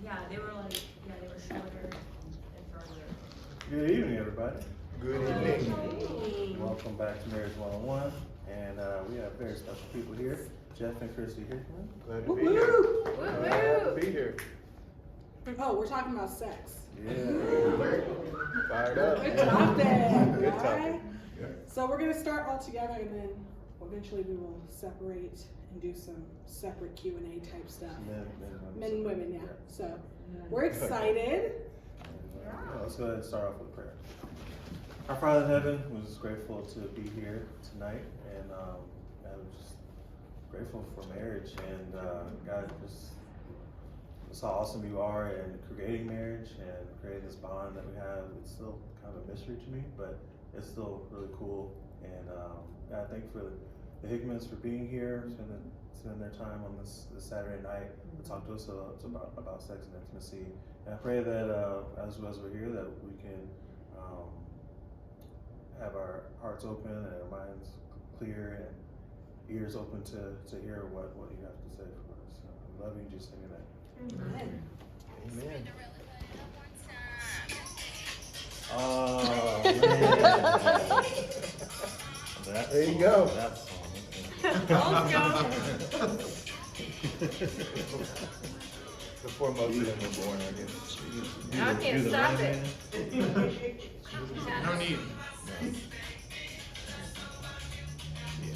they were shorter and further. Good evening, everybody. Good evening. Welcome back to Marriage 101. And we have very special people here, Jeff and Kristi Hickman. Glad to be here. Glad to be here. Oh, we're talking about sex. Yeah. Fired up. Good topic. Good all topic. right? So we're gonna start all together, and then eventually we will separate and do some separate Q&A type stuff. Men and women, yeah. So we're excited. Let's go ahead and start off with prayer. Our Father in heaven, we're just grateful to be here tonight, and I'm just grateful for marriage, and God, just how awesome you are in creating marriage and creating this bond that we have. It's still kind of a mystery to me, but it's still really cool. And God, thank you for the Hickmans for being here, spending their time on this Saturday night to talk to us about sex and intimacy. And I pray that as we're here, that we can have our hearts open and our minds clear and ears open to hear what you have to say for us. I love you in Jesus' name. Amen. Amen. Oh, man. There you go. That song. Before most of them were born, I guess. I can't stop it. No need.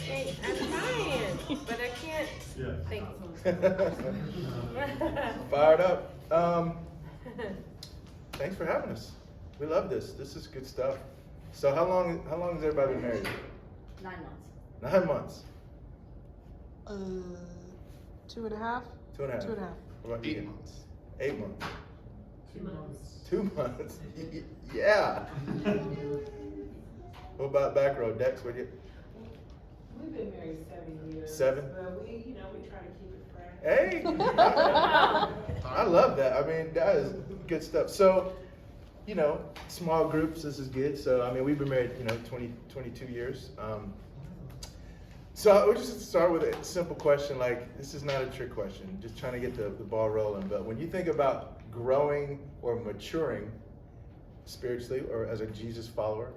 Hey, I'm trying, but I can't. Thank you. Fired up. Thanks for having us. We love this. This is good stuff. So how long has everybody been married? 9 months. 9 months. 2.5. 2.5. 2.5. What about 8 months. 8 months. 2 months. 2 months. Yeah. What about back row? Dex, what do you? We've been married 7 years. 7? But we try to keep it fresh. Hey, I love that. I mean, that is good stuff. So, small groups, this is good. So, I mean, we've been married, 22 years. So we'll just start with a simple question. Like, this is not a trick question, just trying to get the ball rolling. But when you think about growing or maturing spiritually or as a Jesus follower,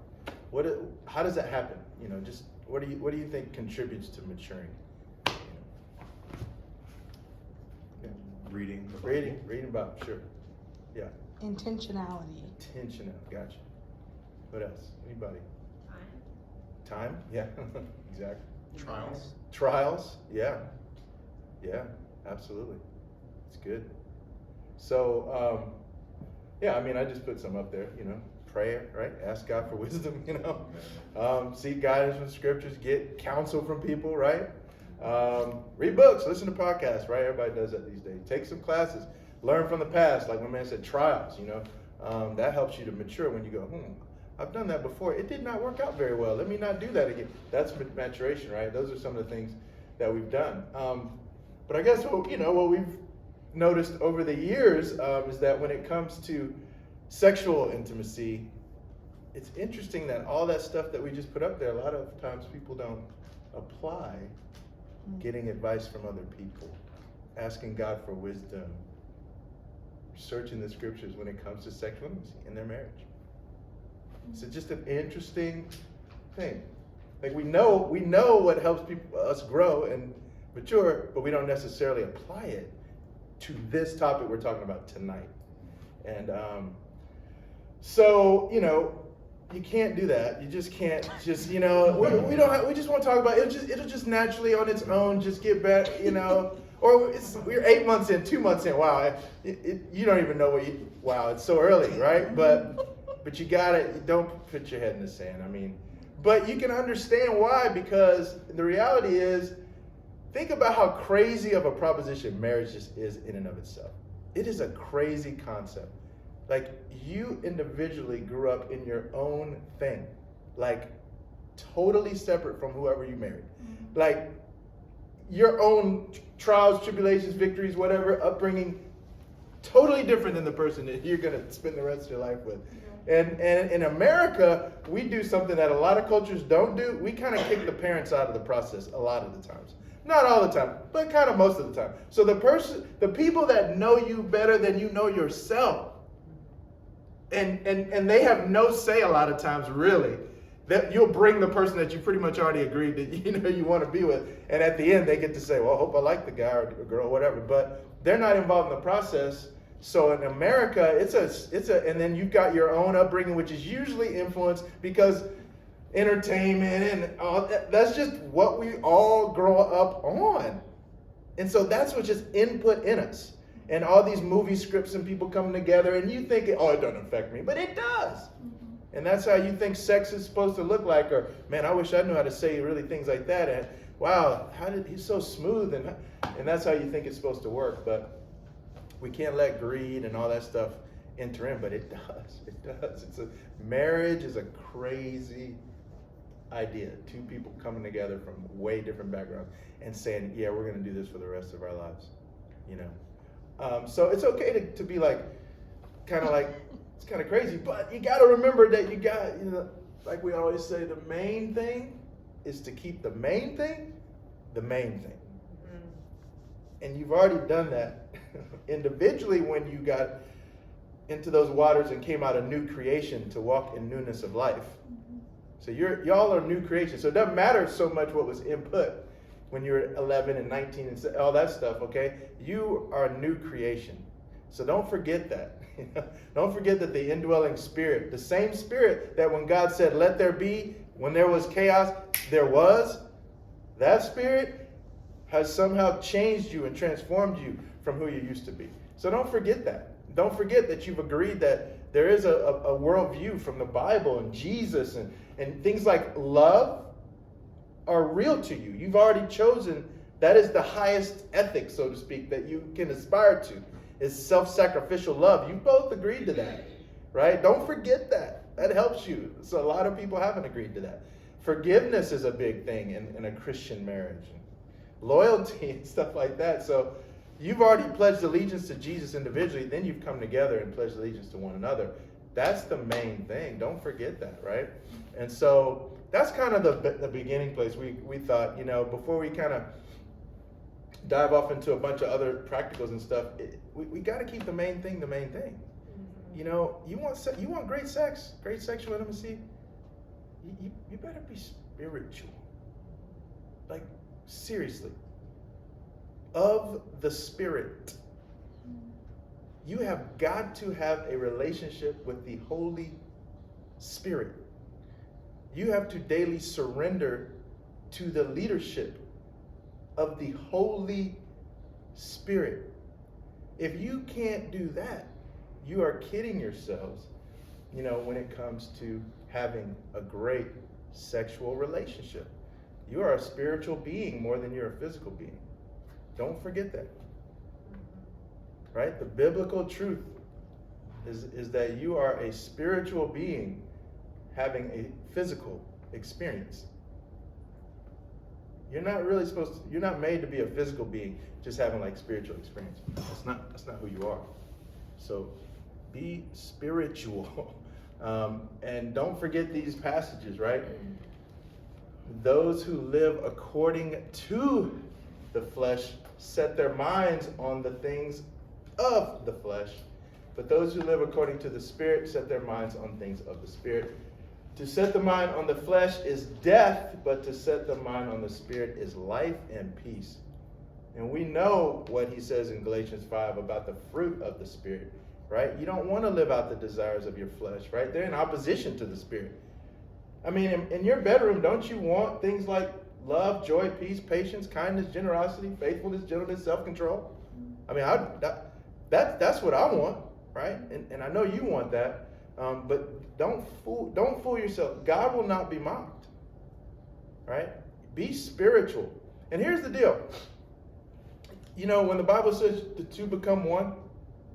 how does that happen? Just what do you think contributes to maturing? Reading about, sure. Yeah. Intentionality. Intentional, gotcha. What else? Anybody? Time. Time? Yeah, exactly. Trials, yeah. Yeah, absolutely. It's good. So, I mean, I just put some up there, prayer, right? Ask God for wisdom, seek guidance from scriptures, get counsel from people, right? Read books, listen to podcasts, right? Everybody does that these days. Take some classes, learn from the past. Like my man said, trials, that helps you to mature when you go, I've done that before. It did not work out very well. Let me not do that again. That's maturation, right? Those are some of the things that we've done. But I guess what we've noticed over the years is that when it comes to sexual intimacy, it's interesting that all that stuff that we just put up there, a lot of times people don't apply getting advice from other people, asking God for wisdom, searching the scriptures when it comes to sexual intimacy in their marriage. So just an interesting thing. Like we know what helps us grow and mature, but we don't necessarily apply it to this topic we're talking about tonight. And so you can't do that. You just can't just we just want to talk about it. It'll just naturally on its own just get better, Or we're 8 months in, 2 months in. Wow, you don't even know wow, it's so early, right? But you don't put your head in the sand. I mean, but you can understand why, because the reality is, think about how crazy of a proposition marriage just is in and of itself. It is a crazy concept. Like, you individually grew up in your own thing, like totally separate from whoever you married. Like, your own trials, tribulations, victories, whatever, upbringing, totally different than the person that you're going to spend the rest of your life with. And in America, we do something that a lot of cultures don't do. We kind of kick the parents out of the process a lot of the times. Not all the time, but kind of most of the time. So the people that know you better than you know yourself, and they have no say a lot of times, really. That you'll bring the person that you pretty much already agreed that you want to be with, and at the end they get to say, well, I hope I like the guy or girl, whatever. But they're not involved in the process. So in America, it's a, and then you've got your own upbringing, which is usually influenced because entertainment and all that's just what we all grow up on, and so that's what just input in us. And all these movie scripts and people coming together, and you think, oh, it doesn't affect me, but it does. And that's how you think sex is supposed to look like, or man, I wish I knew how to say really things like that. And wow, he's so smooth, and that's how you think it's supposed to work. But we can't let greed and all that stuff enter in, but it does. It does. Marriage is a crazy idea. Two people coming together from way different backgrounds and saying, yeah, we're going to do this for the rest of our lives. So it's okay to be like, kind of like, it's kind of crazy, but you got to remember that you got, like we always say, the main thing is to keep the main thing the main thing. Mm-hmm. And you've already done that individually when you got into those waters and came out a new creation to walk in newness of life. Mm-hmm. So y'all are new creation. So it doesn't matter so much what was input when you're 11 and 19 and all that stuff, okay? You are a new creation. So don't forget that. Don't forget that the indwelling spirit, the same spirit that when God said, let there be, when there was chaos, there was, that spirit has somehow changed you and transformed you from who you used to be. So don't forget that. Don't forget that you've agreed that there is a worldview from the Bible and Jesus and things like love are real to you. You've already chosen that is the highest ethic, so to speak, that you can aspire to. Is self-sacrificial love. You both agreed to that, right? Don't forget that. That helps you. So a lot of people haven't agreed to that. Forgiveness is a big thing in a Christian marriage. Loyalty and stuff like that. So you've already pledged allegiance to Jesus individually, then you've come together and pledged allegiance to one another. That's the main thing. Don't forget that, right? And so that's kind of the beginning place. We thought, before we kind of dive off into a bunch of other practicals and stuff, we got to keep the main thing the main thing. Mm-hmm. You want great sex, great sexual intimacy, you better be spiritual. Like, seriously. Of the Spirit. You have got to have a relationship with the Holy Spirit. You have to daily surrender to the leadership of the Holy Spirit. If you can't do that, you are kidding yourselves, when it comes to having a great sexual relationship. You are a spiritual being more than you're a physical being. Don't forget that. Right? The biblical truth is that you are a spiritual being having a physical experience. You're not made to be a physical being just having like spiritual experience. That's not who you are. So be spiritual. And don't forget these passages, right? Those who live according to the flesh set their minds on the things of the flesh, but those who live according to the Spirit set their minds on things of the Spirit. To set the mind on the flesh is death, but to set the mind on the Spirit is life and peace. And we know what he says in Galatians 5 about the fruit of the Spirit, right? You don't want to live out the desires of your flesh, right? They're in opposition to the Spirit. I mean, in your bedroom, don't you want things like love, joy, peace, patience, kindness, generosity, faithfulness, gentleness, self-control? I mean, that's what I want, right? And I know you want that. But don't fool yourself. God will not be mocked, right? Be spiritual. And here's the deal. When the Bible says the two become one,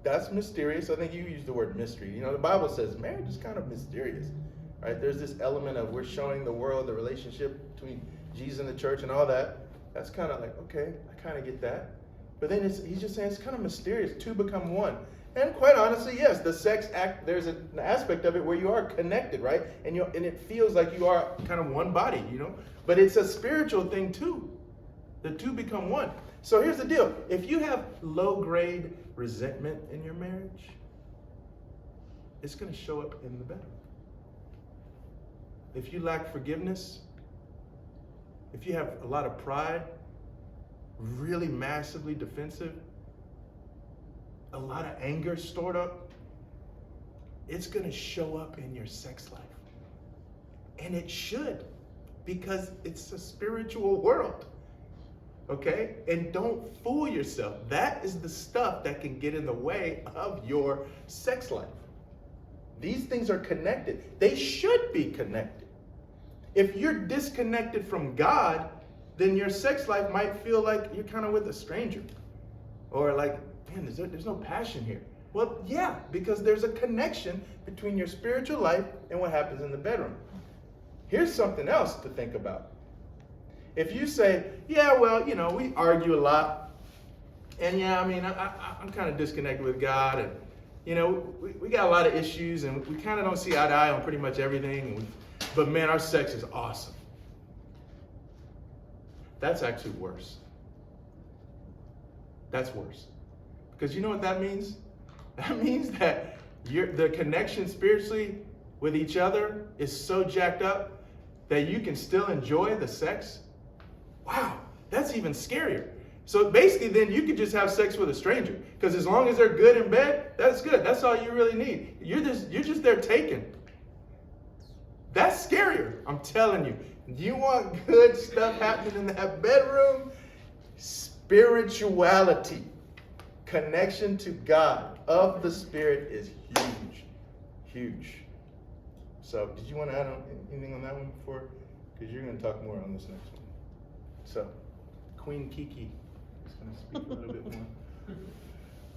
that's mysterious. I think you used the word mystery. The Bible says marriage is kind of mysterious, right? There's this element of we're showing the world the relationship between Jesus and the church and all that. That's kind of like, okay, I kind of get that. But then he's just saying it's kind of mysterious. Two become one. And quite honestly, yes, the sex act, there's an aspect of it where you are connected, right? And it feels like you are kind of one body, But it's a spiritual thing too. The two become one. So here's the deal. If you have low-grade resentment in your marriage, it's going to show up in the bedroom. If you lack forgiveness, if you have a lot of pride, really massively defensive, a lot of anger stored up, it's going to show up in your sex life. And it should, because it's a spiritual world. Okay? And don't fool yourself. That is the stuff that can get in the way of your sex life. These things are connected. They should be connected. If you're disconnected from God, then your sex life might feel like you're kind of with a stranger. Or like, man, there's no passion here. Well, yeah, because there's a connection between your spiritual life and what happens in the bedroom. Here's something else to think about. If you say, yeah, well, we argue a lot, and yeah, I mean, I'm kind of disconnected with God, and, we got a lot of issues, and we kind of don't see eye to eye on pretty much everything, but man, our sex is awesome. That's actually worse. That's worse. Because you know what that means? That means that the connection spiritually with each other is so jacked up that you can still enjoy the sex. Wow, that's even scarier. So basically then you could just have sex with a stranger, because as long as they're good in bed, that's good. That's all you really need. You're just there taken. That's scarier, I'm telling you. You want good stuff happening in that bedroom? Spirituality, connection to God of the Spirit is huge, huge. So did you want to add anything on that one before? Because you're going to talk more on this next one. So Queen Kiki is going to speak a little bit more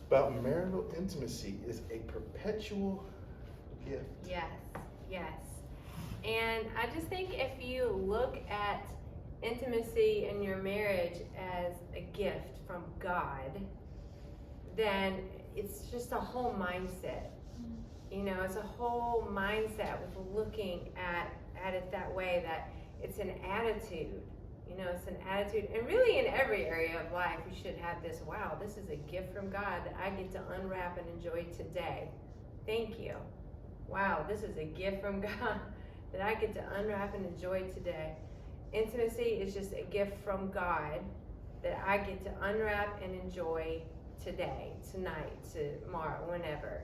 about marital intimacy is a perpetual gift. Yes. And I just think if you look at intimacy in your marriage as a gift from God, then it's just a whole mindset. It's a whole mindset with looking at it that way, that it's an attitude. It's an attitude. And really in every area of life, you should have this, wow, this is a gift from God that I get to unwrap and enjoy today. Thank you. Wow, this is a gift from God that I get to unwrap and enjoy today. Intimacy is just a gift from God that I get to unwrap and enjoy today, tonight, tomorrow, whenever.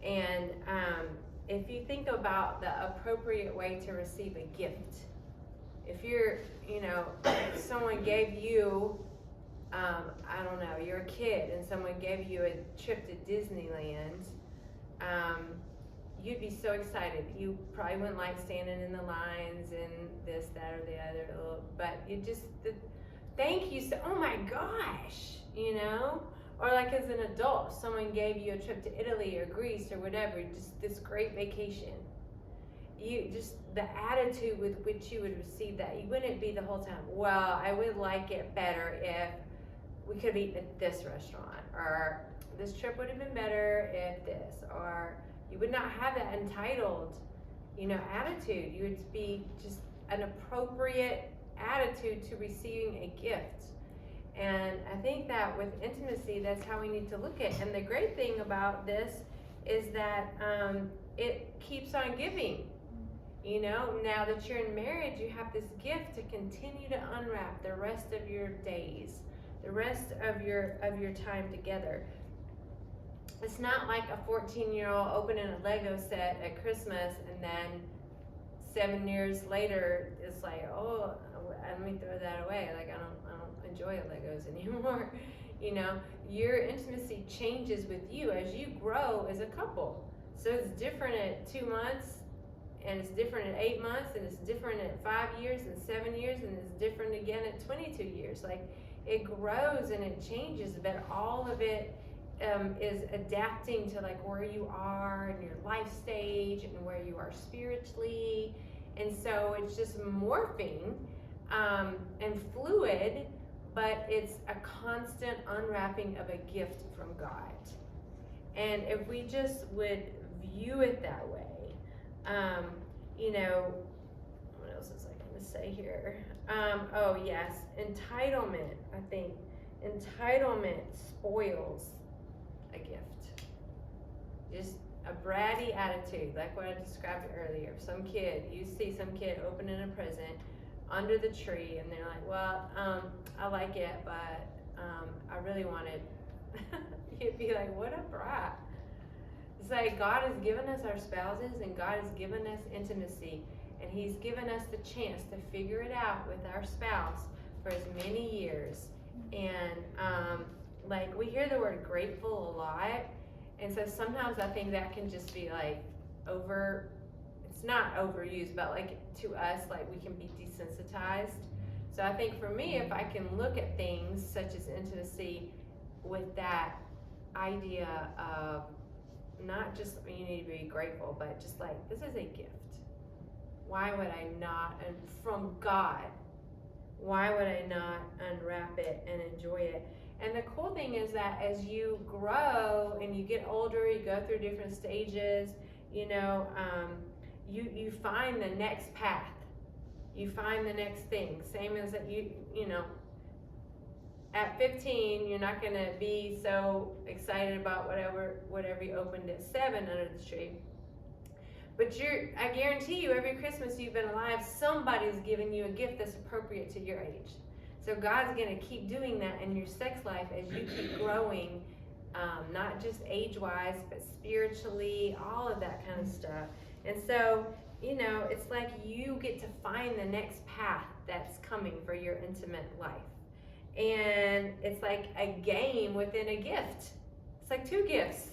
And if you think about the appropriate way to receive a gift, if you're, if someone gave you, I don't know, you're a kid and someone gave you a trip to Disneyland, you'd be so excited. You probably wouldn't like standing in the lines and this, that, or the other, but you just, thank you so, oh my gosh, Or like as an adult, someone gave you a trip to Italy or Greece or whatever, just this great vacation. You just, the attitude with which you would receive that, you wouldn't be the whole time, well, I would like it better if we could have eaten at this restaurant, or this trip would have been better if this, or you would not have that entitled, attitude. You would be just an appropriate attitude to receiving a gift. And I think that with intimacy, that's how we need to look at it. And the great thing about this is that it keeps on giving. Now that you're in marriage, you have this gift to continue to unwrap the rest of your days, the rest of your time together. It's not like a 14-year-old opening a Lego set at Christmas and then 7 years later it's like, oh, let me throw that away. Like I don't enjoy Legos anymore. Your intimacy changes with you as you grow as a couple. So it's different at 2 months, and it's different at 8 months, and it's different at 5 years and 7 years, and it's different again at 22 years. Like it grows and it changes, but all of it is adapting to like where you are in your life stage and where you are spiritually. And so it's just morphing and fluid, but it's a constant unwrapping of a gift from God. And if we just would view it that way, what else is I to say here? Oh yes, entitlement. I think entitlement spoils a gift. Just a bratty attitude, like what I described earlier. Some kid, you see some kid opening a present under the tree, and they're like, "Well, I like it, but I really want it." You'd be like, "What a brat!" It's like God has given us our spouses, and God has given us intimacy, and He's given us the chance to figure it out with our spouse for as many years. And like we hear the word grateful a lot, and so sometimes I think that can just be like it's not overused, but like to us, like we can be desensitized. So I think for me, if I can look at things such as intimacy with that idea of not just you need to be grateful, but just like this is a gift. Why would I not, and from God, why would I not unwrap it and enjoy it? And the cool thing is that as you grow and you get older, you go through different stages, you know, you find the next path. You find the next thing. Same as that you know, at 15, you're not going to be so excited about whatever you opened at 7 under the tree. But I guarantee you, every Christmas you've been alive, somebody's given you a gift that's appropriate to your age. So God's going to keep doing that in your sex life as you keep growing, not just age-wise, but spiritually, all of that kind of stuff. And so, you know, it's like you get to find the next path that's coming for your intimate life. And it's like a game within a gift. It's like 2 gifts.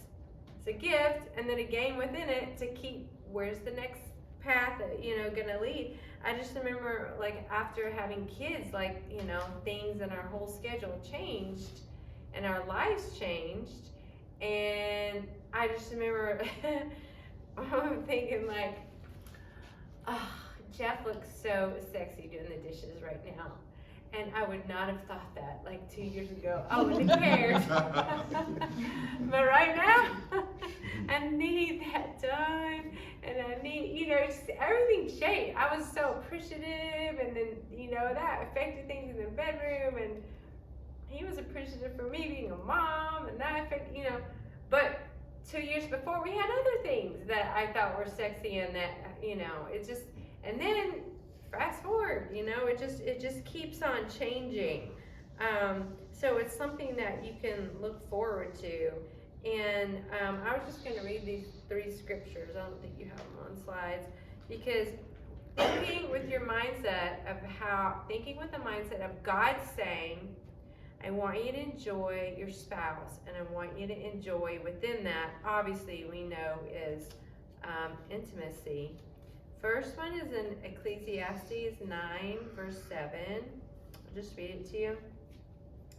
It's a gift and then a game within it to keep where's the next path, you know, gonna lead. I just remember like after having kids, like, you know, things in our whole schedule changed and our lives changed. And I just remember I'm thinking like, oh, Jeff looks so sexy doing the dishes right now. And I would not have thought that like 2 years ago. I wouldn't have cared. But right now, I need that done. And I need, you know, just everything changed. I was so appreciative. And then, you know, that affected things in the bedroom. And he was appreciative for me being a mom. And that affected, you know. But 2 years before, we had other things that I thought were sexy and that, you know, it just, and then fast forward, you know, it just keeps on changing. So it's something that you can look forward to. And I was just going to read these 3 scriptures. I don't think you have them on slides, because thinking with the mindset of God saying, I want you to enjoy your spouse, and I want you to enjoy within that, obviously we know is intimacy. First one is in Ecclesiastes 9, verse 7. I'll just read it to you.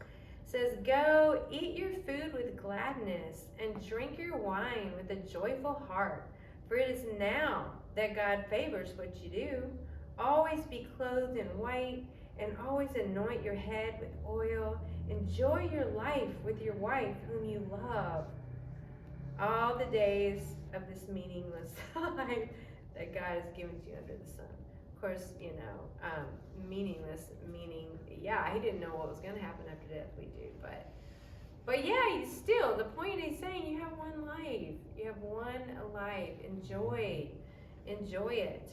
It says, go eat your food with gladness and drink your wine with a joyful heart, for it is now that God favors what you do. Always be clothed in white and always anoint your head with oil. Enjoy your life with your wife whom you love all the days of this meaningless life that God has given to you under the sun. Of course, you know, meaningless, meaning, yeah, he didn't know what was going to happen after death, we do, but yeah, still, the point is saying you have one life. You have one life. Enjoy it.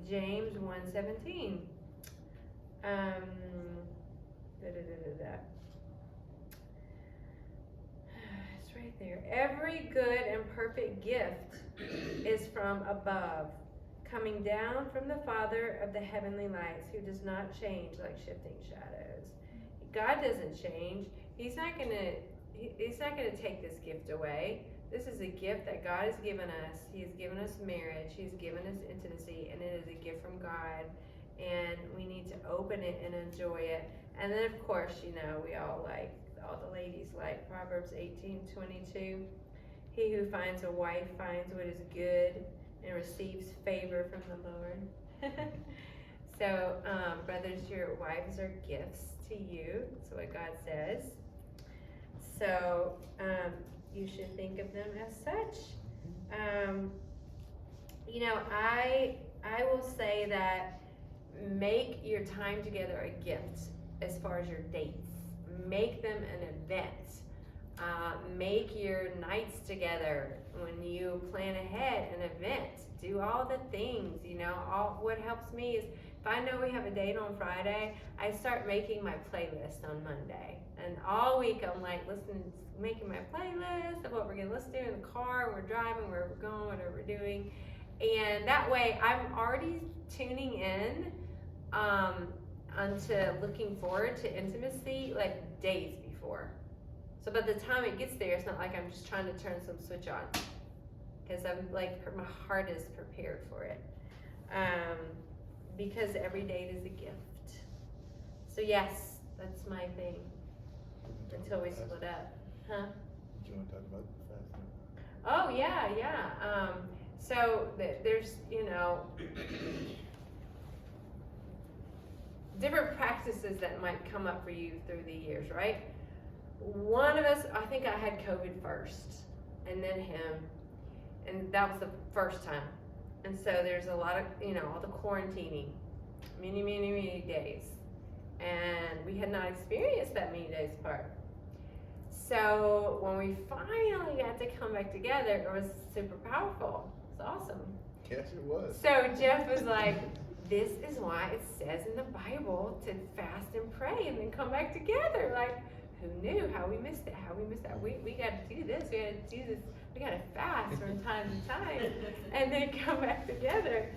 James 1:17. It's right there. Every good and perfect gift is from above, coming down from the Father of the heavenly lights, who does not change like shifting shadows. God doesn't change. He's not gonna take this gift away. This is a gift that God has given us. He has given us marriage. He's given us intimacy, and it is a gift from God. And we need to open it and enjoy it. And then, of course, you know, we all the ladies like Proverbs 18:22. He who finds a wife finds what is good and receives favor from the Lord. So, brothers, your wives are gifts to you. That's what God says. So, you should think of them as such. You know, I will say that make your time together a gift as far as your dates. Make them an event. Make your nights together when you plan ahead an event. Do all the things, all what helps me is if I know we have a date on Friday, I start making my playlist on Monday. And all week I'm like making my playlist of what we're gonna listen to in the car, we're driving, where we're going, whatever we're doing. And that way I'm already tuning in onto looking forward to intimacy like days before. So by the time it gets there, it's not like I'm just trying to turn some switch on, because I'm like, my heart is prepared for it. Because every date is a gift. So yes, that's my thing. Until we split up. Huh? Do you want to talk about fasting? Oh yeah. So there's, different practices that might come up for you through the years, right? One of us, I think I had COVID first, and then him, and that was the first time. And so there's a lot of, all the quarantining, many days. And we had not experienced that many days apart. So when we finally got to come back together, it was super powerful. It was awesome. Yes, it was. So Jeff was like, this is why it says in the Bible to fast and pray and then come back together. Like, who knew? How we missed it? We got to do this. We got to do this. We got to fast from time to time and then come back together.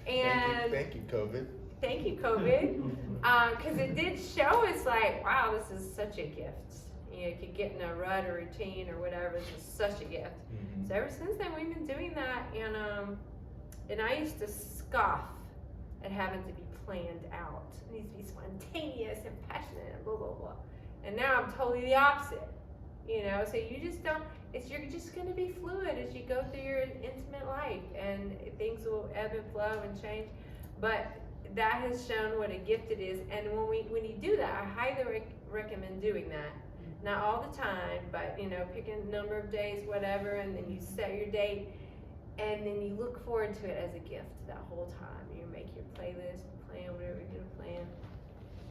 And thank you, COVID. Thank you, COVID. Because it did show us like, wow, this is such a gift. You could get in a rut or routine or whatever. This is such a gift. Mm-hmm. So ever since then, we've been doing that. And I used to scoff at having to be planned out. It needs to be spontaneous and passionate and blah, blah, blah. And now I'm totally the opposite. So you just don't, you're just going to be fluid as you go through your intimate life, and things will ebb and flow and change. But that has shown what a gift it is. And when you do that, I highly recommend doing that. Not all the time, but pick a number of days, whatever, and then you set your date, and then you look forward to it as a gift that whole time. You make your playlist, plan whatever you're gonna plan.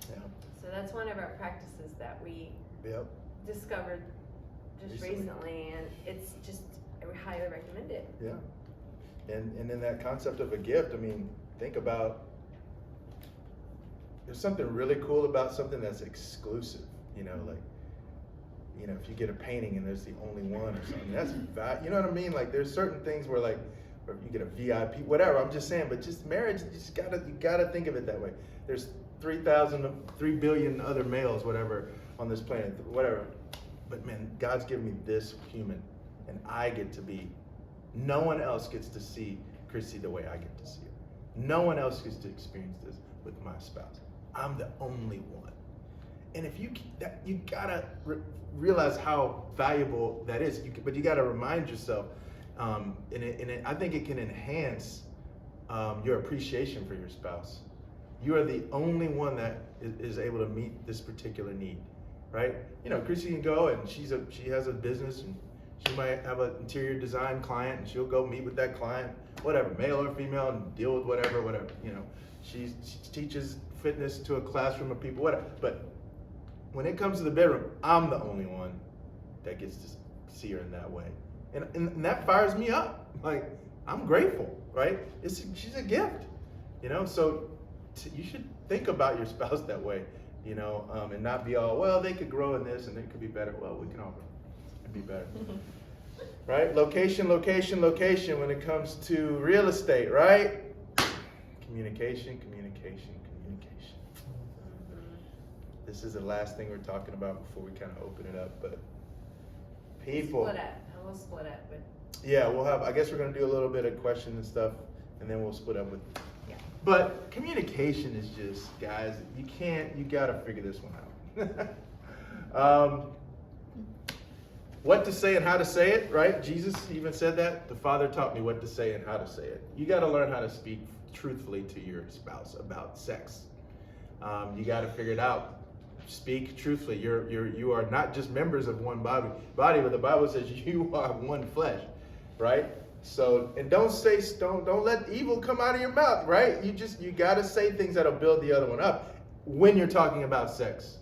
Yeah. So that's one of our practices that we discovered just recently, and it's just, I highly recommend it. Yeah. And in that concept of a gift, I mean, think about, there's something really cool about something that's exclusive, if you get a painting and there's the only one or something, that's, you know what I mean? Like, there's certain things where like, or you get a VIP, whatever, I'm just saying, but just marriage, you gotta think of it that way. There's 3 billion other males, whatever, on this planet, whatever. But man, God's given me this human, and I get to be, no one else gets to see Kristi the way I get to see her. No one else gets to experience this with my spouse. I'm the only one. And if you gotta realize how valuable that is. But you gotta remind yourself, I think it can enhance your appreciation for your spouse. You are the only one that is able to meet this particular need, right? Kristi can go and she has a business, and she might have an interior design client, and she'll go meet with that client, whatever, male or female, and deal with whatever. She teaches fitness to a classroom of people, whatever. But when it comes to the bedroom, I'm the only one that gets to see her in that way. And that fires me up. Like, I'm grateful, right? She's a gift, so you should think about your spouse that way, and not be all, well, they could grow in this and it could be better. Well, we can all grow and be better. Right? Location when it comes to real estate, right? Communication. This is the last thing we're talking about before we kind of open it up, but people. We'll split up. But yeah, I guess we're going to do a little bit of questions and stuff, and then we'll split up with. Yeah. But communication is just, guys, you got to figure this one out. What to say and how to say it, right? Jesus even said that. The Father taught me what to say and how to say it. You got to learn how to speak truthfully to your spouse about sex. You got to figure it out. Speak truthfully. You are not just members of one body, but the Bible says you are one flesh, right? So, and don't let evil come out of your mouth, right? You got to say things that'll build the other one up when you're talking about sex.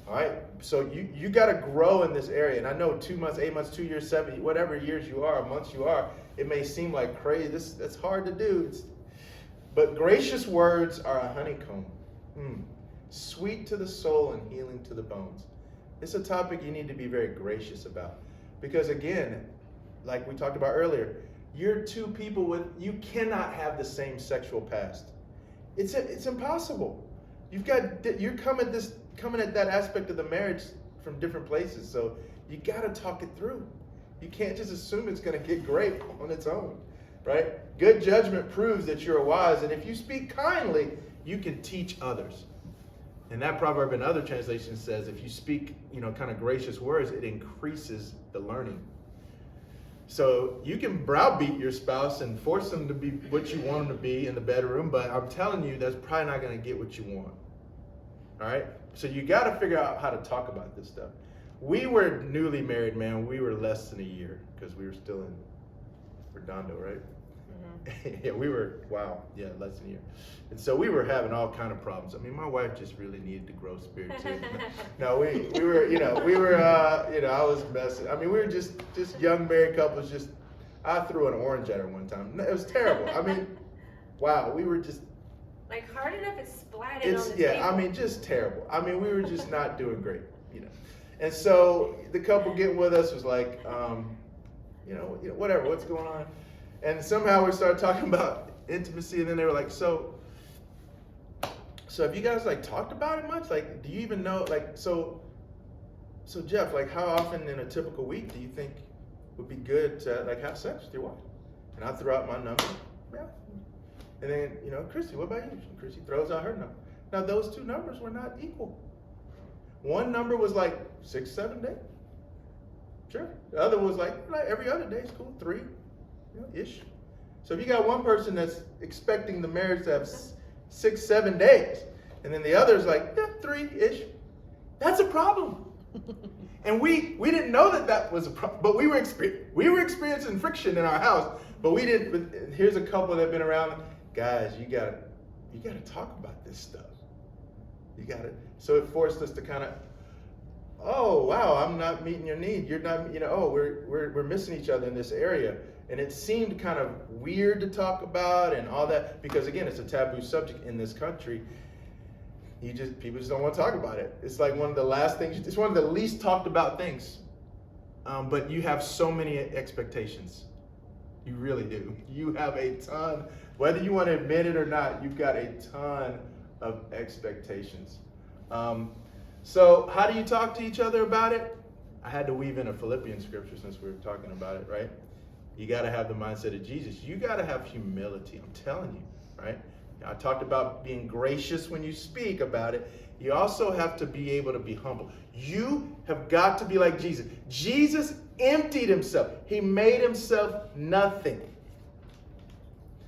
All right? So you got to grow in this area. And I know 2 months, 8 months, 2 years, 7, whatever years you are, months you are, it may seem like crazy. That's hard to do. But gracious words are a honeycomb. Sweet to the soul and healing to the bones. It's a topic you need to be very gracious about. Because again, like we talked about earlier, you're two people you cannot have the same sexual past. It's impossible. You're coming at that aspect of the marriage from different places. So you got to talk it through. You can't just assume it's going to get great on its own, right? Good judgment proves that you're wise, and if you speak kindly, you can teach others. And that proverb in other translations says, if you speak, kind of gracious words, it increases the learning. So you can browbeat your spouse and force them to be what you want them to be in the bedroom, but I'm telling you, that's probably not going to get what you want. All right? So you got to figure out how to talk about this stuff. We were newly married, man. We were less than a year because we were still in Redondo, right? Yeah, less than a year. And so we were having all kind of problems. I mean, my wife just really needed to grow spiritually. No, we were, I was messing. I mean, we were just young married couples. I threw an orange at her one time. It was terrible. I mean, wow, we were just. Like hard enough, it splatted on the table. Yeah, I mean, just terrible. I mean, we were just not doing great, And so the couple getting with us was like, whatever, what's going on? And somehow we started talking about intimacy, and then they were like, so have you guys talked about it much? Like, do you even know, so Jeff, how often in a typical week do you think would be good to have sex with your wife? And I threw out my number. Yeah. And then, Kristi, what about you? And Kristi throws out her number. Now those two numbers were not equal. One number was 6, 7 days. Sure. The other was like every other day is cool, 3. Ish. So if you got one person that's expecting the marriage to have 6, 7 days, and then the other's 3-ish, that's a problem. And we didn't know that was a problem, but we were experiencing friction in our house, but we didn't. Here's a couple that have been around. Guys, you gotta talk about this stuff. You gotta. So it forced us to kind of, oh wow, I'm not meeting your need. You're not, we're missing each other in this area. And it seemed kind of weird to talk about and all that, because again, it's a taboo subject in this country. People just don't want to talk about it. It's like one of the last things, it's one of the least talked about things. But you have so many expectations. You really do. You have a ton, whether you want to admit it or not, you've got a ton of expectations. So how do you talk to each other about it? I had to weave in a Philippians scripture since we were talking about it, right? You got to have the mindset of Jesus. You got to have humility. I'm telling you, right? I talked about being gracious when you speak about it. You also have to be able to be humble. You have got to be like Jesus. Jesus emptied himself. He made himself nothing.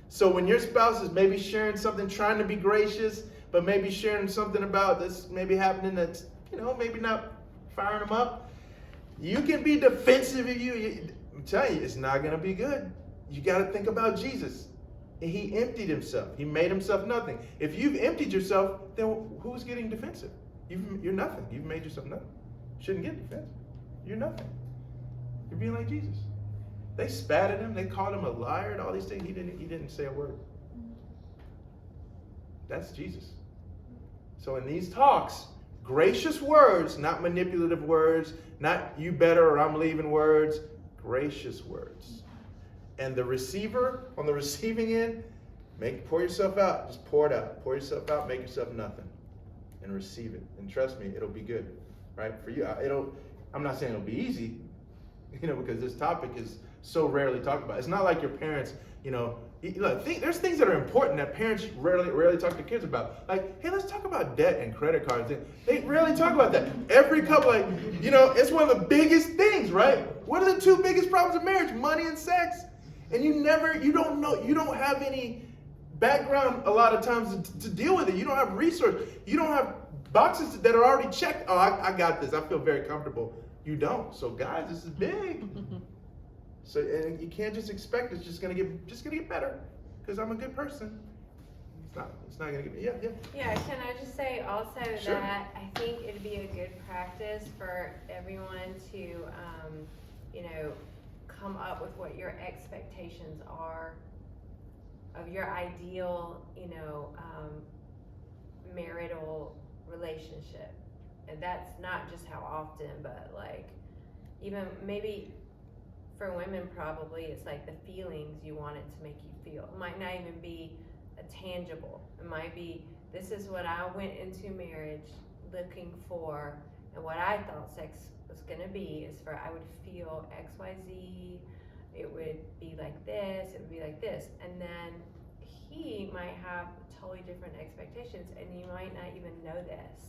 So when your spouse is maybe sharing something, trying to be gracious, but maybe sharing something about this maybe happening that's, maybe not firing them up, you can be defensive of you. I'm telling you, it's not going to be good. You got to think about Jesus. He emptied himself. He made himself nothing. If you've emptied yourself, then who's getting defensive? You're nothing. You've made yourself nothing. You shouldn't get defensive. You're nothing. You're being like Jesus. They spat at him. They called him a liar and all these things. He didn't say a word. That's Jesus. So in these talks, gracious words, not manipulative words, not you better or I'm leaving words, gracious words. And the receiver, on the receiving end, pour yourself out. Just pour it out. Pour yourself out, make yourself nothing. And receive it. And trust me, it'll be good. Right? For you, I'm not saying it'll be easy, because this topic is so rarely talked about. It's not like your parents, there's things that are important that parents rarely talk to kids about. Like, hey, let's talk about debt and credit cards. They rarely talk about that. Every couple, it's one of the biggest things, right? What are the 2 biggest problems of marriage? Money and sex. And you don't know, you don't have any background a lot of times to deal with it. You don't have resources. You don't have boxes that are already checked. Oh, I got this. I feel very comfortable. You don't. So guys, this is big. So and you can't just expect it's just gonna get better because I'm a good person. It's not gonna get me. Yeah, can I just say also Sure. that I think it'd be a good practice for everyone to, you know, come up with what your expectations are of your ideal, you know, marital relationship. And that's not just how often, but like even maybe for women probably it's like the feelings you want it to make you feel. It might not even be a tangible. It might be, this is what I went into marriage looking for, and what I thought sex was gonna be is for I would feel XYZ, it would be like this, it would be like this, and then he might have totally different expectations, and you might not even know this.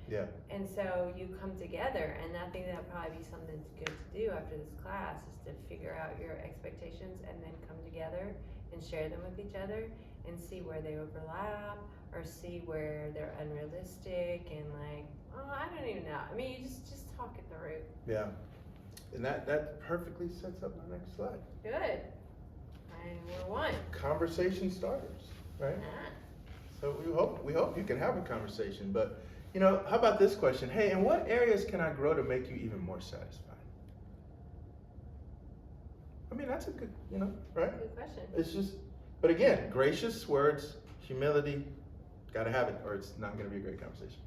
Yeah. And so you come together, and I think that'd probably be something good to do after this class is to figure out your expectations and then come together and share them with each other and see where they overlap or see where they're unrealistic and like, oh, I don't even know. I mean, you just talk it through. Yeah. And that perfectly sets up my next slide. Good. And we're one. Conversation starters, right? Ah. So we hope you can have a conversation. But you know, how about this question? Hey, in what areas can I grow to make you even more satisfied? I mean, that's a good, you know, right? Good question. It's just, but again, gracious words, humility, gotta have it, or it's not gonna be a great conversation.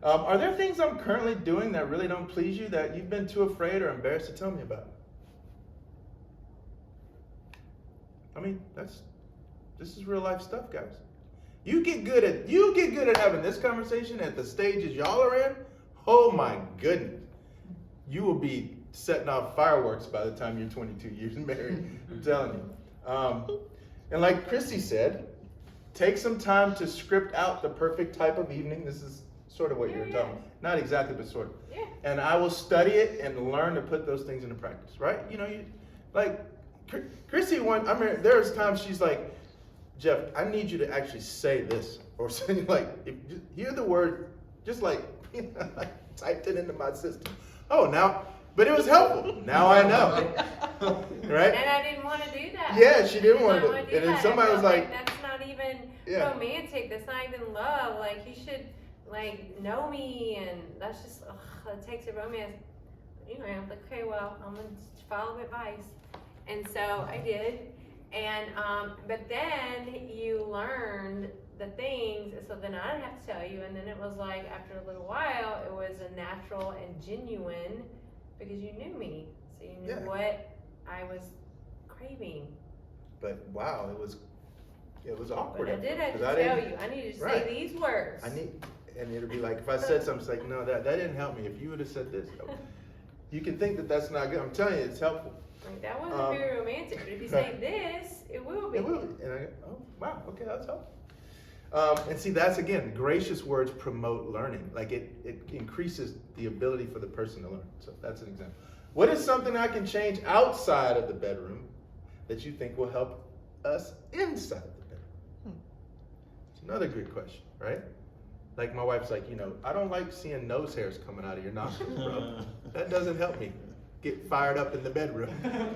Are there things I'm currently doing that really don't please you that you've been too afraid or embarrassed to tell me about? I mean, this is real life stuff, guys. You get good at having this conversation at the stages y'all are in. Oh my goodness, you will be setting off fireworks by the time you're 22 years married. I'm telling you. And like Kristi said, take some time to script out the perfect type of evening. This is sort of what you're talking about. Not exactly, but sort of. Yeah. And I will study it and learn to put those things into practice, right? You know, like Kristi, I mean, there's times she's like, Jeff, I need you to actually say this, or say like, hear the word, just like, you know, like typed it into my system. Oh, now, but it was helpful. Now I know, right? And I didn't want to do that. Yeah, she didn't want to do do it. And then that. somebody I was felt like, that's not even Yeah. romantic. That's not even love. Like, you should, like, know me, and that's just, it takes a romance. You know, I'm like, okay, well, I'm going to follow advice. And so I did. And, but then you learned the things, so then I didn't have to tell you, and then it was like, after a little while, it was a natural and genuine, because you knew me, so you knew what I was craving. but wow, it was awkward. But I did have to because tell you, I needed to say these words. And it'd be like, if I said something, it's like, no, that didn't help me. If you would have said this, you can think that that's not good. I'm telling you, it's helpful. Like, that wasn't very romantic, but if you say this, it will be. It will be. And I go, oh, wow, okay, that's helpful. And see, that's again, gracious words promote learning. Like it increases the ability for the person to learn. So that's an example. What is something I can change outside of the bedroom that you think will help us inside of the bedroom? It's another good question, right? Like my wife's like, you know, I don't like seeing nose hairs coming out of your nostrils, bro. That doesn't help me get fired up in the bedroom.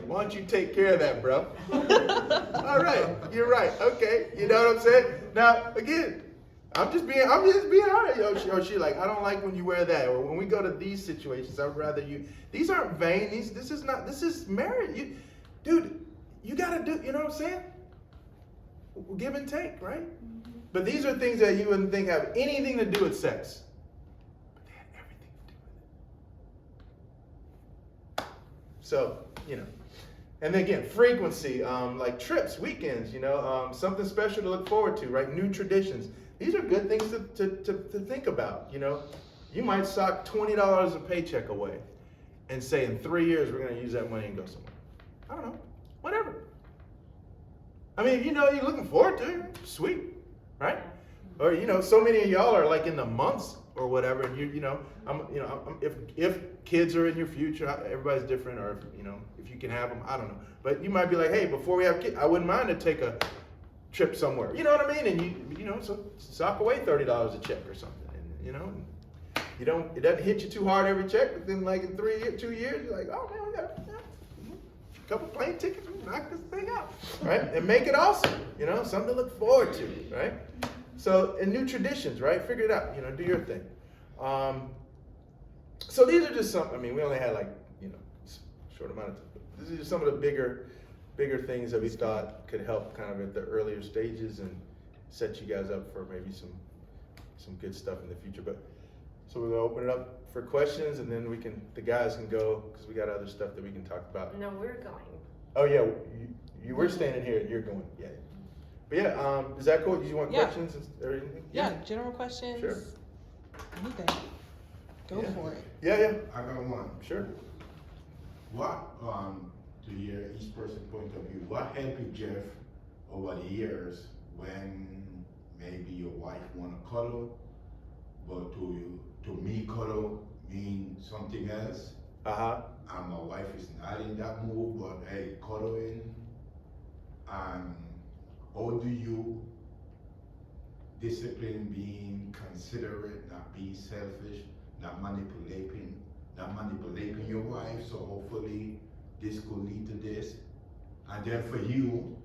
Why don't you take care of that, bro? All right, you're right. Okay, you know what I'm saying? Now, again, I'm just being honest. Or she like, I don't like when you wear that. Or when we go to these situations, I would rather you. These aren't vain. This is marriage. Dude, you gotta do. You know what I'm saying? Give and take, right? Mm-hmm. But these are things that you wouldn't think have anything to do with sex. But they had everything to do with it. So, you know. And then again, frequency, like trips, weekends, you know, something special to look forward to, right? New traditions. These are good things to think about, you know. You might sock $20 a paycheck away and say in 3 years we're going to use that money and go somewhere. I don't know, whatever. I mean, you know, you're looking forward to it, sweet, right? Or, you know, so many of y'all are like in the months or whatever, and if kids are in your future, everybody's different, or if you can have them, I don't know. But you might be like, hey, before we have kids, I wouldn't mind to take a trip somewhere. You know what I mean? And you know, so sock away $30 a check or something, and you know, it doesn't hit you too hard every check, but then like in 2 years, you're like, oh man, we got it. a couple plane tickets, we knock this thing out, right? And make it awesome, you know, something to look forward to, right? So, and new traditions, right? Figure it out, you know, do your thing. So these are just some, I mean, we only had like, you know, short amount of time. These are just some of the bigger things that we thought could help kind of at the earlier stages and set you guys up for maybe some good stuff in the future. But so we're gonna open it up for questions, and then the guys can go, because we got other stuff that we can talk about. No, we're going. Oh yeah, you were standing here, you're going, yeah. But yeah, is that cool? Do you want questions or anything? Yeah, general questions. Sure. Anything. Go for it. Yeah. I got one. Sure. What, to hear each person's point of view, what helped you, Jeff, over the years when maybe your wife wanna cuddle, but to me cuddle mean something else? And my wife is not in that mood, but hey, cuddling. And how do you discipline being considerate, not being selfish, not manipulating your wife? So hopefully this could lead to this. And then for you,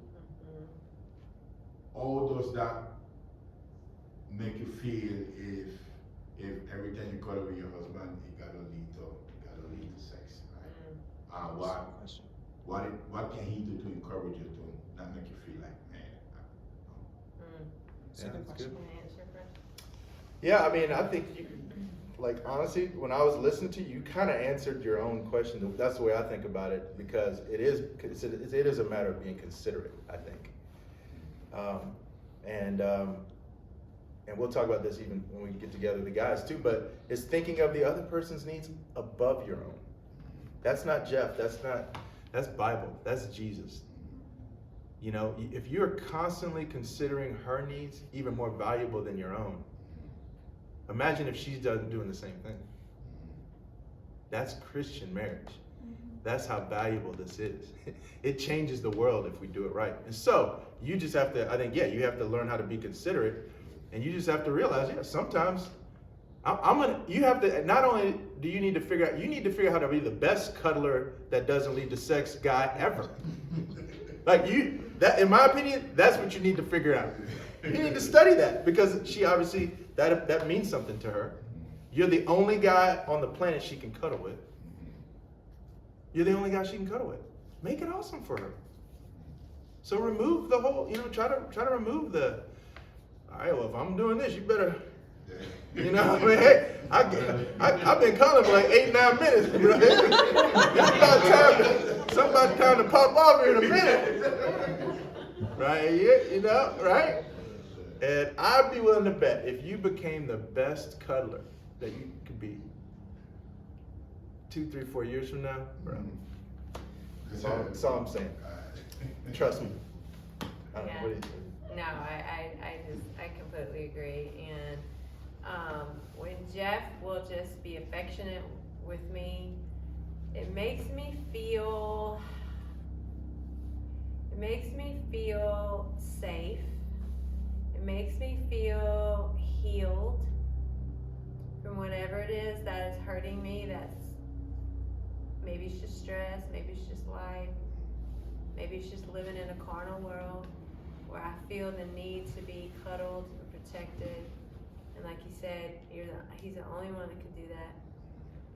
how does that make you feel if every time you cuddle with your husband, it gotta lead to sex, right? What can he do to encourage you to not make you feel like, man? Second question. Can I answer first? Yeah, I mean, I think you, like, honestly, when I was listening to you, you kind of answered your own question. That's the way I think about it, because it is a matter of being considerate, I think. And we'll talk about this even when we get together, the guys too, but it's thinking of the other person's needs above your own. That's not Jeff, that's Bible, that's Jesus. You know, if you're constantly considering her needs even more valuable than your own, imagine if she's doing the same thing. That's Christian marriage. That's how valuable this is. It changes the world if we do it right. And so you just have to, I think, you have to learn how to be considerate, and you just have to realize, sometimes you have to, not only do you need to figure out how to be the best cuddler that doesn't lead to sex guy ever. Like that, in my opinion, that's what you need to figure out. You need to study that, because she obviously, that means something to her. You're the only guy on the planet she can cuddle with. You're the only guy she can cuddle with. Make it awesome for her. So remove the whole, try to remove the, all right, well, if I'm doing this, you better, I mean, hey, I've been calling for like 8-9 minutes, bro. It's about time to pop off here in a minute. Right, right? And I'd be willing to bet if you became the best cuddler that you could be 2, 3, 4 years from now, bro. That's all I'm saying. Trust me. I don't know, what do you think? No, I completely agree. And when Jeff will just be affectionate with me, it makes me feel safe. It makes me feel healed from whatever it is that is hurting me. Maybe it's just stress, maybe it's just life, maybe it's just living in a carnal world where I feel the need to be cuddled and protected. And like you said, he's the only one that can do that.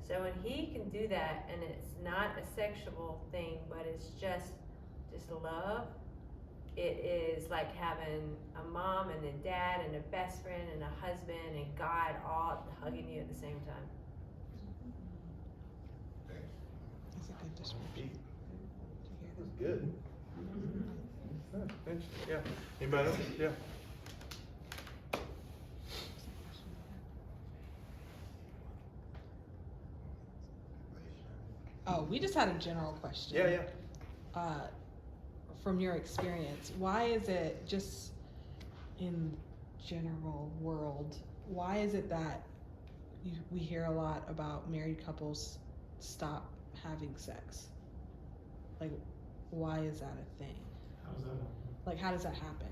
So when he can do that, and it's not a sexual thing, but it's just love, it is like having a mom and a dad and a best friend and a husband and God all hugging you at the same time. That's a good description. That's good. Yeah. Anybody else? Yeah. Oh, we just had a general question. Yeah. From your experience, why is it just in general world, why is it that we hear a lot about married couples stop having sex? Like, why is that a thing? Like, how does that happen?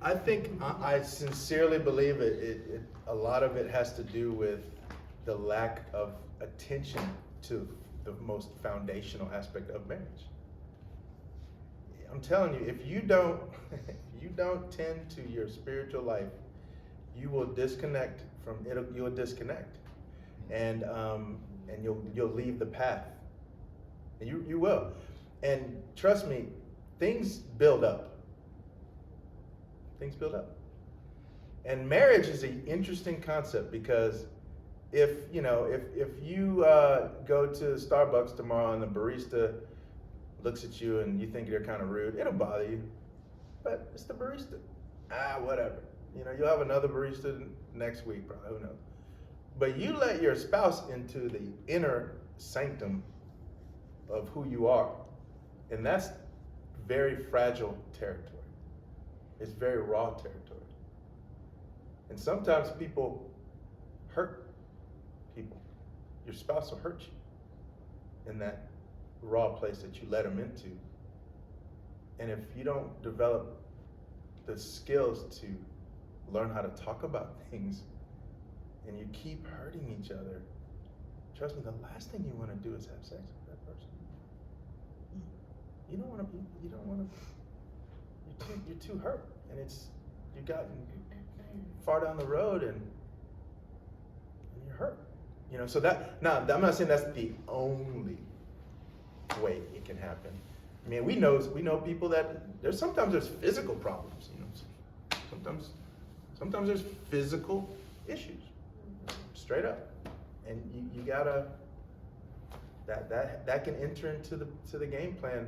I think, I sincerely believe it, a lot of it has to do with the lack of attention to the most foundational aspect of marriage. I'm telling you, if you don't tend to your spiritual life, you will disconnect from it. You'll disconnect, and you'll leave the path. And you will. And trust me, things build up. Things build up. And marriage is an interesting concept because if you go to Starbucks tomorrow and the barista looks at you and you think they're kind of rude, it'll bother you. But it's the barista. Whatever. You'll have another barista next week, probably, who knows. But you let your spouse into the inner sanctum of who you are. And that's very fragile territory. It's very raw territory. And sometimes people hurt people. Your spouse will hurt you in that raw place that you let them into. And if you don't develop the skills to learn how to talk about things and you keep hurting each other, trust me, the last thing you want to do is have sex with that person. You don't want to, you're too hurt. And you've gotten far down the road and you're hurt. So now I'm not saying that's the only way it can happen. I mean, we know people that sometimes there's physical problems, Sometimes there's physical issues, straight up. And you gotta, that can enter into the game plan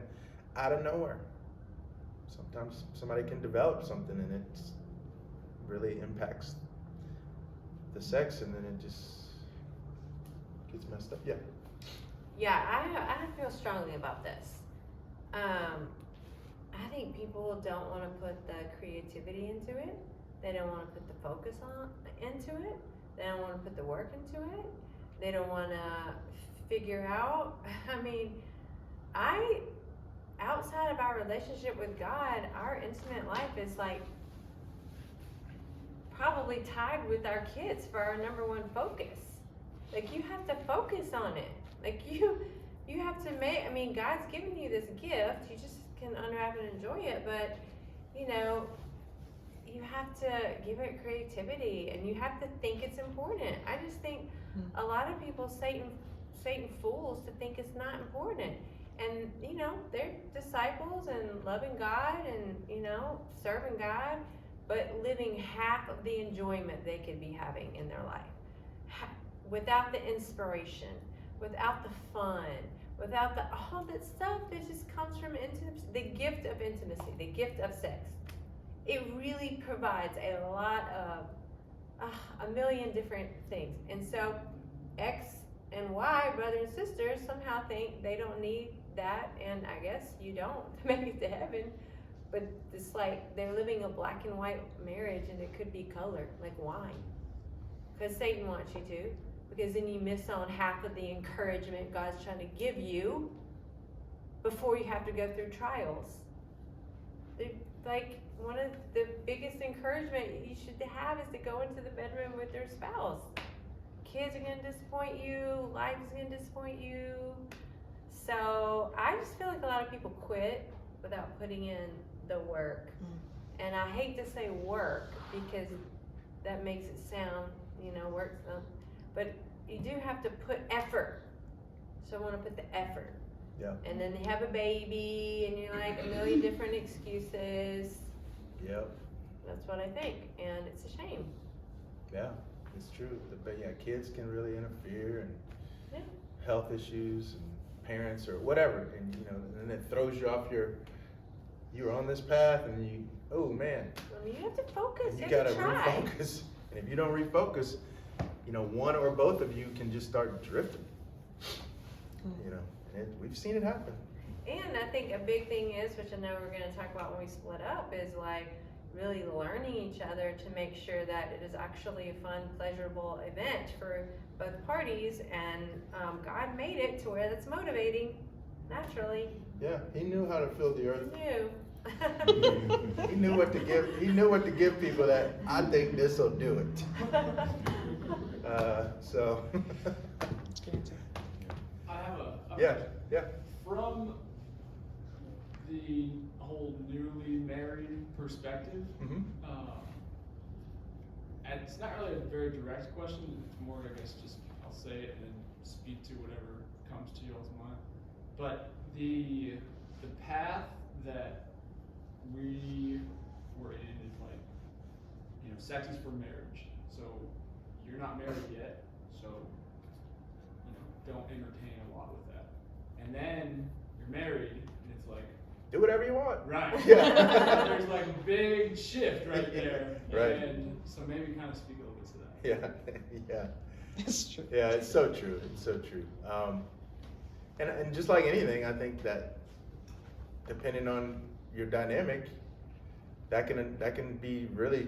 out of nowhere. Sometimes somebody can develop something and it really impacts the sex, and then it just gets messed up. Yeah, I feel strongly about this. I think people don't want to put the creativity into it. They don't want to put the focus into it. They don't want to put the work into it. They don't want to figure out. I mean, outside of our relationship with God, our intimate life is like probably tied with our kids for our number one focus. Like, you have to focus on it. Like, you have to God's given you this gift. You just can unwrap and enjoy it, but you have to give it creativity and you have to think it's important. I just think a lot of people, Satan fools to think it's not important. And, they're disciples and loving God and, serving God, but living half of the enjoyment they could be having in their life. Without the inspiration, without the fun, without all that stuff that just comes from intimacy, the gift of intimacy, the gift of sex. It really provides a lot of, a million different things. And so X and Y, brother and sisters, somehow think they don't need that, and I guess you don't to make it to heaven. But it's like they're living a black and white marriage, and it could be color, like wine. Because Satan wants you to. Because then you miss on half of the encouragement God's trying to give you before you have to go through trials. Like, one of the biggest encouragement you should have is to go into the bedroom with your spouse. Kids are going to disappoint you. Life is going to disappoint you. So I just feel like a lot of people quit without putting in the work. And I hate to say work because that makes it sound, work's not. But you do have to put effort. So I want to put the effort. Yeah. And then they have a baby and you're like a million different excuses. Yep. That's what I think. And it's a shame. Yeah, it's true. But yeah, kids can really interfere, and health issues and parents or whatever, and and it throws you off you're on this path, and oh man. I mean, you have to focus. You gotta refocus. And if you don't refocus, one or both of you can just start drifting. And we've seen it happen. And I think a big thing is, which I know we're going to talk about when we split up, is like really learning each other to make sure that it is actually a fun, pleasurable event for both parties. And God made it to where that's motivating, naturally. Yeah, He knew how to fill the earth. He knew. He knew what to give. He knew what to give people that I think this will do it. So. I have Yeah. From the whole newly married perspective, Mm-hmm. and it's not really a very direct question. It's more, I guess, just I'll say it and then speak to whatever comes to y'all's mind. But the path that we were in is like, sex is for marriage. So you're not married yet, so don't entertain a lot with that. And then you're married, and it's like, do whatever you want. right. Yeah. There's like a big shift right there. Right. And so maybe kind of speak a little bit to that. Yeah. It's true. Yeah, it's so true. It's so true. And just like anything, I think that depending on your dynamic, that can be really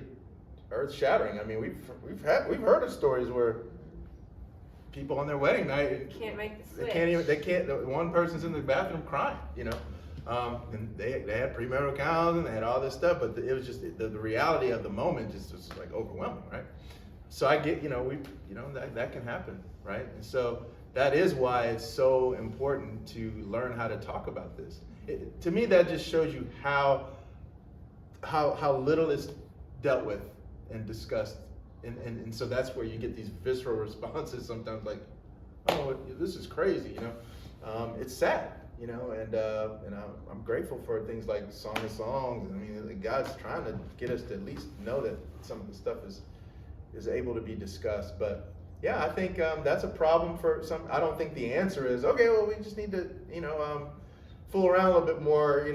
earth-shattering. I mean, we've heard of stories where people on their wedding night Can't make the switch. they can't. One person's in the bathroom crying, and they had premarital counseling, they had all this stuff, but it was just the reality of the moment just was like overwhelming, right? So I get, that can happen, right? And so that is why it's so important to learn how to talk about this. To me, that just shows you how little is dealt with and discussed, and so that's where you get these visceral responses sometimes, like, oh, this is crazy, it's sad, and I'm grateful for things like Song of Songs. I mean, God's trying to get us to at least know that some of the stuff is able to be discussed. But yeah, I think that's a problem for some. I don't think the answer is, okay, well, we just need to fool around a little bit more.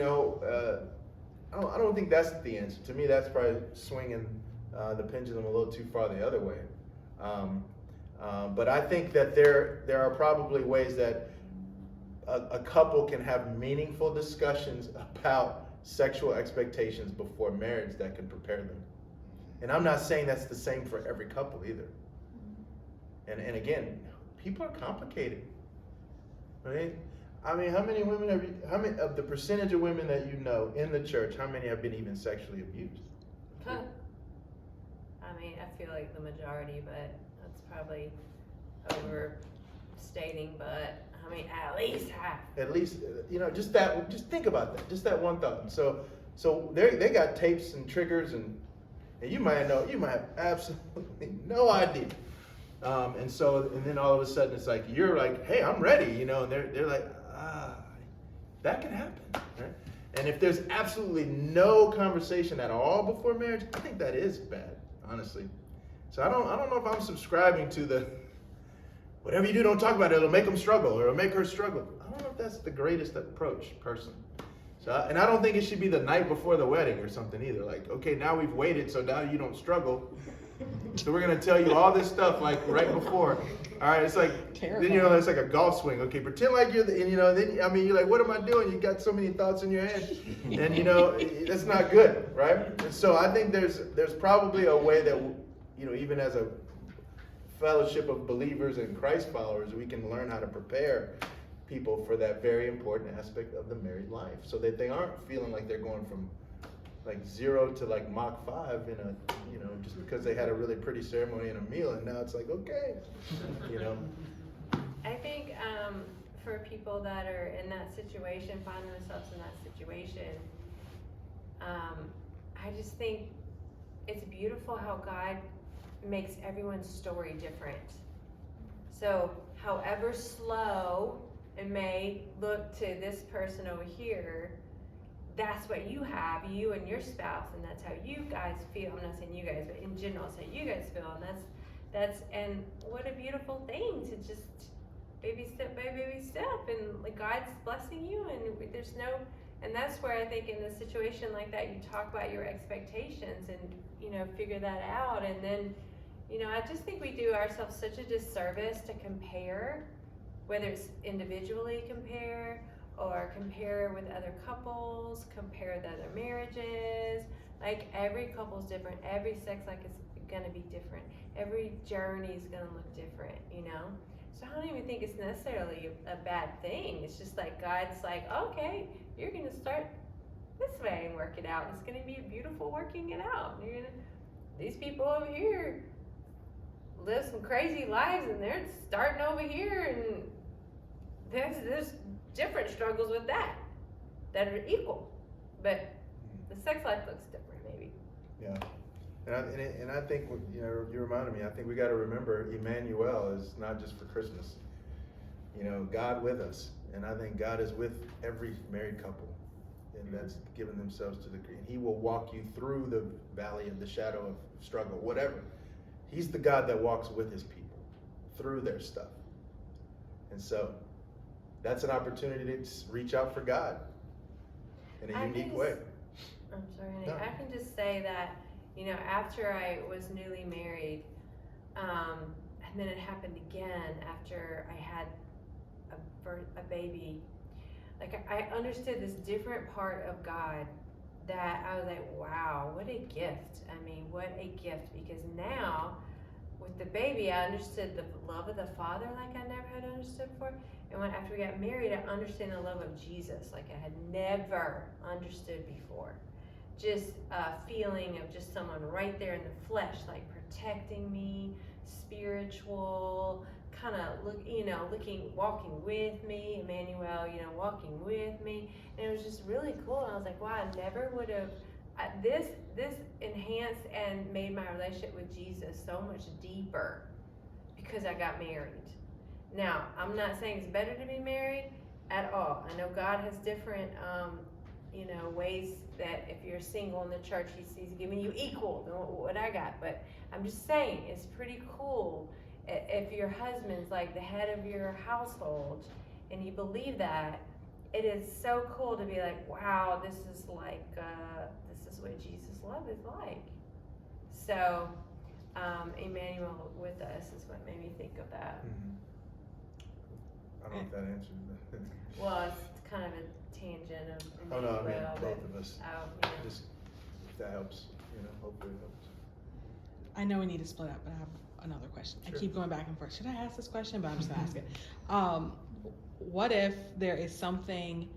I don't think that's the answer. To me, that's probably swinging the pendulum a little too far the other way. But I think that there are probably ways that a couple can have meaningful discussions about sexual expectations before marriage that can prepare them. And I'm not saying that's the same for every couple either. And again, people are complicated, right? I mean, how many of the percentage of women that you know in the church, how many have been even sexually abused? Huh. I mean, I feel like the majority, but that's probably overstating, but I mean, at least half. At least, just think about that, just that one thought. And so they got tapes and triggers, and you might have absolutely no idea. And then all of a sudden it's like, you're like, hey, I'm ready, and they're like, that can happen, right? And if there's absolutely no conversation at all before marriage, I think that is bad, honestly. So I don't know if I'm subscribing to the, whatever you do, don't talk about it, it'll make them struggle, or it'll make her struggle. I don't know if that's the greatest approach, personally. And I don't think it should be the night before the wedding or something either. Like, okay, now we've waited, so now you don't struggle. So we're gonna tell you all this stuff like right before. All right, it's like Terrifying. then it's like a golf swing. Okay, pretend like you're then you're like, what am I doing? You got so many thoughts in your head, and that's not good, right? And so I think there's probably a way that even as a fellowship of believers and Christ followers, we can learn how to prepare people for that very important aspect of the married life, so that they aren't feeling like they're going from like 0 to like Mach 5 just because they had a really pretty ceremony and a meal, and now it's like, okay, I think for people that are in that situation, find themselves in that situation, I just think it's beautiful how God makes everyone's story different. So however slow it may look to this person over here, that's what you have, you and your spouse, and that's how you guys feel. I'm not saying you guys, but in general, it's how you guys feel, and and what a beautiful thing to just baby step by baby step, and like God's blessing you, and that's where I think in a situation like that, you talk about your expectations and figure that out, and then I just think we do ourselves such a disservice to compare, whether it's individually compare or compare with other couples, compare with other marriages. Like every couple's different, every sex life is gonna be different, every journey is gonna look different, So I don't even think it's necessarily a bad thing. It's just like God's like, okay, you're gonna start this way and work it out. It's gonna be a beautiful working it out. These people over here live some crazy lives, and they're starting over here, and there's different struggles with that are equal, but the sex life looks different maybe. Yeah. And I think, you know, you reminded me, I think we got to remember Emmanuel is not just for Christmas. You know, God with us. And I think God is with every married couple. And that's given themselves to the, and he will walk you through the valley of the shadow of struggle, whatever. He's the God that walks with his people through their stuff. And so that's an opportunity to reach out for God in a unique way. I'm sorry, honey. No. I can just say that, you know, after I was newly married, and then it happened again after I had a baby. Like I understood this different part of God that I was like, wow, what a gift. I mean, what a gift. Because now with the baby, I understood the love of the Father like I never had understood before. And after we got married, I understand the love of Jesus like I had never understood before. Just a feeling of just someone right there in the flesh, like protecting me, spiritual, kind of walking with me, Emmanuel, you know, walking with me. And it was just really cool. And I was like, wow, I never would have, this enhanced and made my relationship with Jesus so much deeper because I got married. Now, I'm not saying it's better to be married at all. I know God has different, ways that if you're single in the church, he's giving you equal than what I got. But I'm just saying, it's pretty cool if your husband's like the head of your household and you believe that. It is so cool to be like, wow, this is like, this is what Jesus' love is like. So, Emmanuel with us is what made me think of that. Mm-hmm. I don't know if that answers that. Well, it's kind of a tangent of Oh no, I mean Emmanuel, both of us. but, Just if that helps, hopefully it helps. I know we need to split up, but I have another question. Sure. I keep going back and forth. Should I ask this question? But I'm just gonna ask it. What if there is something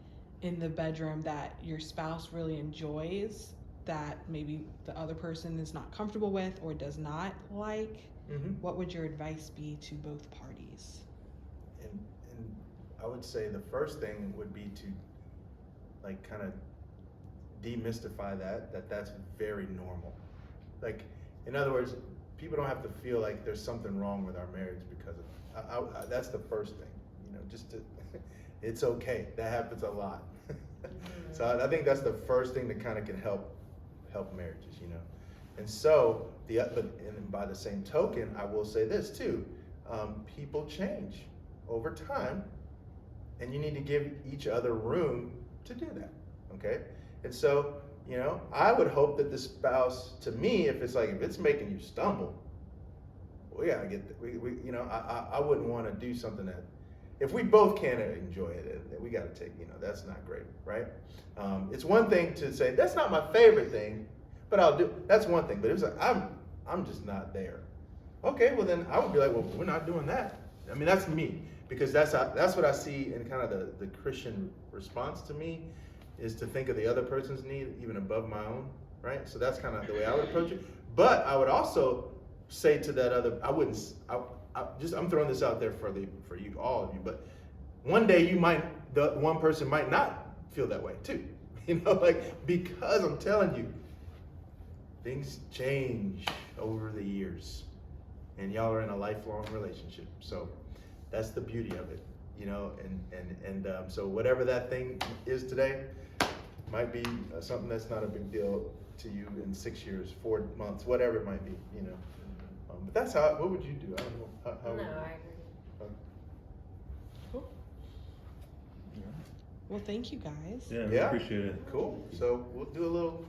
in the bedroom that your spouse really enjoys that maybe the other person is not comfortable with or does not like? Mm-hmm. What would your advice be to both parties? And I would say the first thing would be to kind of demystify that's very normal. Like, in other words, people don't have to feel like there's something wrong with our marriage because of it. That's the first thing, it's okay. That happens a lot. So I think that's the first thing that kind of can help marriages, And so, and by the same token, I will say this too, people change over time, and you need to give each other room to do that, okay? And so, I would hope that the spouse, to me, if it's making you stumble, we gotta get, I wouldn't wanna do something that, if we both can't enjoy it, we gotta take, that's not great, right? It's one thing to say, that's not my favorite thing, but I'll do, that's one thing, but it was like, I'm just not there. Okay, well then I would be like, well, we're not doing that. I mean, that's me, because that's what I see in kind of the Christian response to me, is to think of the other person's need even above my own, right? So that's kind of the way I would approach it. But I would also say to that other, I'm throwing this out there for you, all of you, but one day the one person might not feel that way too, because I'm telling you, things change over the years, and y'all are in a lifelong relationship. So that's the beauty of it, so whatever that thing is today might be something that's not a big deal to you in 6 years, 4 months, whatever it might be, But that's what would you do? I don't know. How no, would you? I agree. Cool. Well, thank you guys. Yeah, Yeah. appreciate it. Cool. So we'll do a little.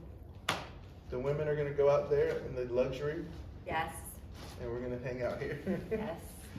The women are gonna go out there in the luxury, Yes, and we're gonna hang out here. yes.